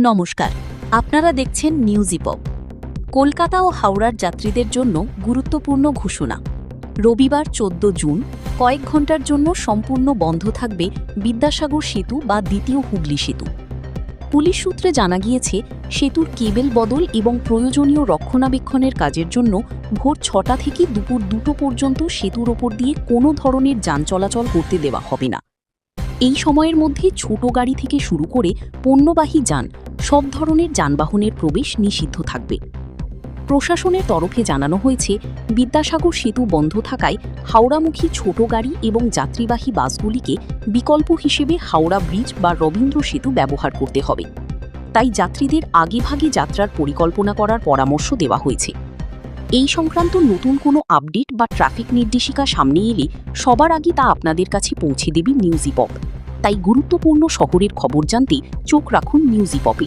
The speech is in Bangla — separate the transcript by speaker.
Speaker 1: নমস্কার, আপনারা দেখছেন নিউজ ইপপ। কলকাতা ও হাওড়ার যাত্রীদের জন্য গুরুত্বপূর্ণ ঘোষণা। রবিবার 14 জুন কয়েক ঘন্টার জন্য সম্পূর্ণ বন্ধ থাকবে বিদ্যাসাগর সেতু বা দ্বিতীয় হুগলি সেতু। পুলিশ সূত্রে জানা গিয়েছে, সেতুর কেবেল বদল এবং প্রয়োজনীয় রক্ষণাবেক্ষণের কাজের জন্য ভোর 6টা থেকে দুপুর 2টো পর্যন্ত সেতুর ওপর দিয়ে কোনো ধরনের যান চলাচল করতে দেওয়া হবে না। এই সময়ের মধ্যে ছোট গাড়ি থেকে শুরু করে পণ্যবাহী যান সব ধরনের যানবাহনের প্রবেশ নিষিদ্ধ থাকবে। প্রশাসনের তরফে জানানো হয়েছে, বিদ্যাসাগর সেতু বন্ধ থাকায় হাওড়ামুখী ছোট গাড়ি এবং যাত্রীবাহী বাসগুলিকে বিকল্প হিসেবে হাওড়া ব্রিজ বা রবীন্দ্র সেতু ব্যবহার করতে হবে। তাই যাত্রীদের আগেভাগে যাত্রার পরিকল্পনা করার পরামর্শ দেওয়া হয়েছে। এই সংক্রান্ত নতুন কোনো আপডেট বা ট্রাফিক নির্দেশিকা সামনে এলে সবার আগে তা আপনাদের কাছে পৌঁছে দেবে নিউজ ইপপ। তাই গুরুত্বপূর্ণ শহরের খবর জানতে চোখ রাখুন নিউজ ইপপে।